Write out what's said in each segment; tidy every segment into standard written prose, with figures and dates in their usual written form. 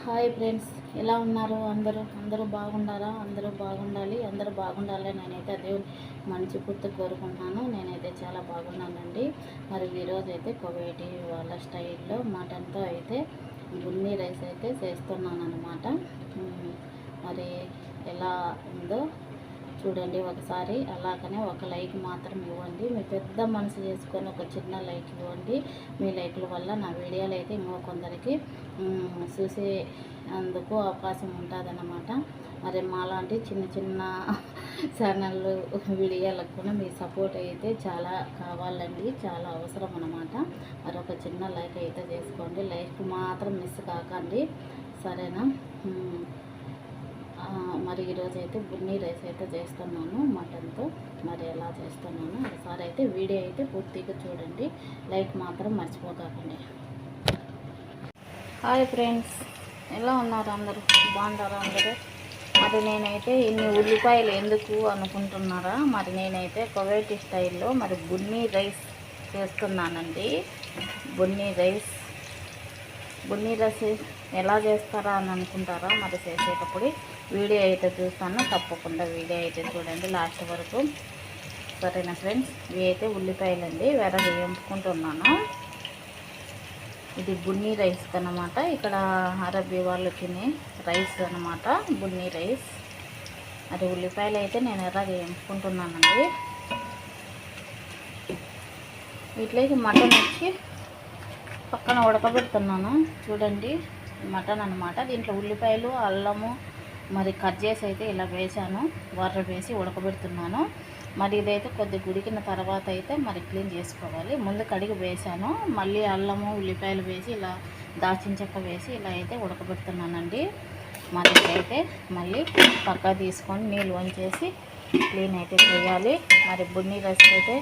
Hi friends, ఎలా ఉన్నారు? అందరూ బాగుండారా? అందరూ బాగుండాలి. అందరూ బాగుండాలి. నేనైతే దేవుని మంచి పుట్టు కోరుకుంటున్నాను. నేనైతే చాలా బాగున్నానండి. మరి ఈరోజు అయితే కువైటీ వాళ్ళ స్టైల్లో మటన్తో అయితే బున్నీ రైస్ అయితే చేస్తున్నాను అన్నమాట. మరి ఎలా ఉందో చూడండి ఒకసారి. అలాగనే ఒక లైక్ మాత్రం ఇవ్వండి. మీ పెద్ద మనసు చేసుకొని ఒక చిన్న లైక్ ఇవ్వండి. మీ లైక్ల వల్ల నా వీడియోలు అయితే ఇంకో కొందరికి చూసే అందుకు అవకాశం ఉంటుందన్నమాట. మరి మాలాంటి చిన్న చిన్న ఛానళ్ళు వీడియోలకు కూడా మీ సపోర్ట్ అయితే చాలా కావాలండి, చాలా అవసరం అన్నమాట. మరి ఒక చిన్న లైక్ అయితే చేసుకోండి. లైక్ మాత్రం మిస్ కాకండి, సరేనా? మరి ఈరోజు అయితే బున్నీ రైస్ అయితే చేస్తున్నాను మటన్తో. మరి ఎలా చేస్తున్నాను ఒకసారి అయితే వీడియో అయితే పూర్తిగా చూడండి. లైక్ మాత్రం మర్చిపోకండి. హాయ్ ఫ్రెండ్స్, ఎలా ఉన్నారు? అందరూ బాగుంటారా? అందరూ మరి నేనైతే ఇన్ని ఉల్లిపాయలు ఎందుకు అనుకుంటున్నారా? మరి నేనైతే కువైటీ స్టైల్లో మరి బున్నీ రైస్ చేస్తున్నానండి. బున్నీ రైస్ ఎలా చేస్తారా అని అనుకుంటారా? మరి చేసేటప్పుడు వీడియో అయితే చూస్తాను, తప్పకుండా వీడియో అయితే చూడండి లాస్ట్ వరకు, సరేనా ఫ్రెండ్స్? ఇవి అయితే ఉల్లిపాయలండి, వెరగా వేపుకుంటున్నాను. ఇది బున్నీ రైస్ అన్నమాట. ఇక్కడ అరబీ వాళ్ళు తినే రైస్ అన్నమాట, బున్నీ రైస్. అది ఉల్లిపాయలు అయితే నేను ఎర్రగా వేపుకుంటున్నానండి. వీటిలోకి మటన్ వచ్చి పక్కన ఉడకబెడుతున్నాను. చూడండి, మటన్ అన్నమాట. దీంట్లో ఉల్లిపాయలు, అల్లము మరి కట్ చేసి అయితే ఇలా వేసాను. వాటర్ వేసి ఉడకబెడుతున్నాను. మరి ఇదైతే కొద్దిగా ఉడికిన తర్వాత అయితే మరి క్లీన్ చేసుకోవాలి. ముందు కడిగి వేసాను, మళ్ళీ అల్లము ఉల్లిపాయలు వేసి ఇలా దాల్చిన చెక్క వేసి ఇలా అయితే ఉడకబెడుతున్నానండి. మరి ఇదైతే మళ్ళీ పక్క తీసుకొని నీళ్ళు వంచేసి క్లీన్ అయితే చేయాలి. మరి బున్నీ రైస్ అయితే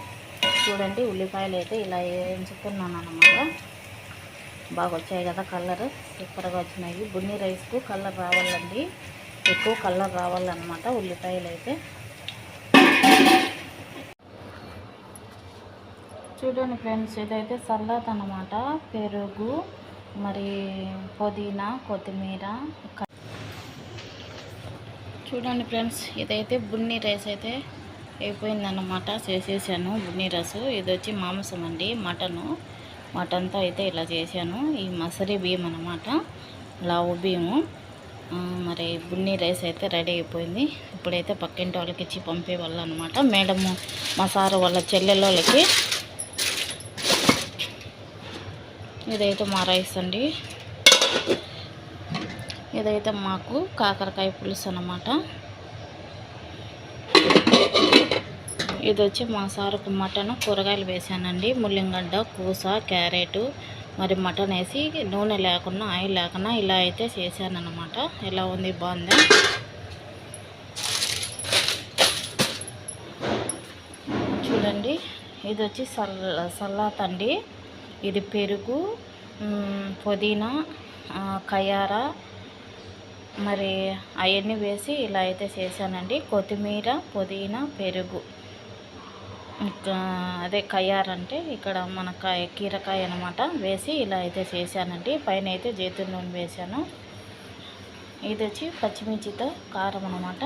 చూడండి, ఉల్లిపాయలు అయితే ఇలా వేయించుకున్నాను అన్నమాట. బాగా వచ్చాయి కదా, కలర్ సూపర్గా వచ్చినాయి. బున్నీ రైస్కు కలర్ రావాలండి, ఎక్కువ కలర్ రావాలన్నమాట ఉల్లిపాయలు అయితే. చూడండి ఫ్రెండ్స్, ఇదైతే సలాడ్ అన్నమాట. పెరుగు, మరి పుదీనా, కొత్తిమీర. చూడండి ఫ్రెండ్స్, ఇదైతే బున్నీ రైస్ అయితే అయిపోయిందన్నమాట. చేసేసాను బున్నీ రైస్. ఇది వచ్చి మాంసం అండి, మటన్తో అయితే ఇలా చేశాను. ఈ మసరి బియ్యం అన్నమాట, లావు బియ్యము. మరి బున్నీ రైస్ అయితే రెడీ అయిపోయింది. ఇప్పుడైతే పక్కింటి వాళ్ళకి ఇచ్చి పంపేవాళ్ళు అనమాట. మేడము మా సారు వాళ్ళ చెల్లెళ్ళకి. ఇదైతే మా రైస్ అండి. ఇదైతే మాకు కాకరకాయ పులుసు అన్నమాట. ఇది వచ్చి మా సారుకు మటన్ కూరగాయలు వేసానండి. ముల్లింగడ్డ, కూస, క్యారెట్, మరి మటన్ వేసి నూనె లేకుండా ఆయిల్ లేకుండా ఇలా అయితే చేశానన్నమాట. ఎలా ఉంది? బాగుందా? చూడండి, ఇది వచ్చి సలాడ్ అండి. ఇది పెరుగు, పుదీనా, కయారా మరి అవన్నీ వేసి ఇలా అయితే చేశానండి. కొత్తిమీర, పుదీనా, పెరుగు, అదే కయ్యార్ అంటే ఇక్కడ మన కీరకాయ అనమాట వేసి ఇలా అయితే చేశానండి. పైన అయితే జైతున్ నూనె వేసాను. ఇది వచ్చి పచ్చిమిర్చితో కారం అనమాట.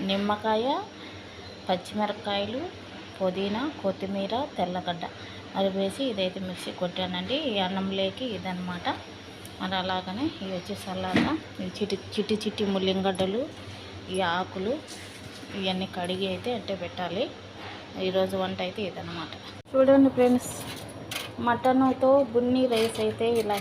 నిమ్మకాయ, పచ్చిమిరపకాయలు, పుదీనా, కొత్తిమీర, తెల్లగడ్డ అది వేసి ఇదైతే మిక్సీ కొట్టానండి. ఈ అన్నంలోకి ఇదనమాట. మరి అలాగనే ఇవి వచ్చి సలాడ్. చిట్టి ముల్లింగడ్డలు, ఈ ఆకులు ఇవన్నీ కడిగి అయితే అంటే పెట్టాలి. ఈరోజు వంట అయితే ఇదన్నమాట. చూడండి ఫ్రెండ్స్, మటన్తో బున్నీ రైస్ అయితే ఇలా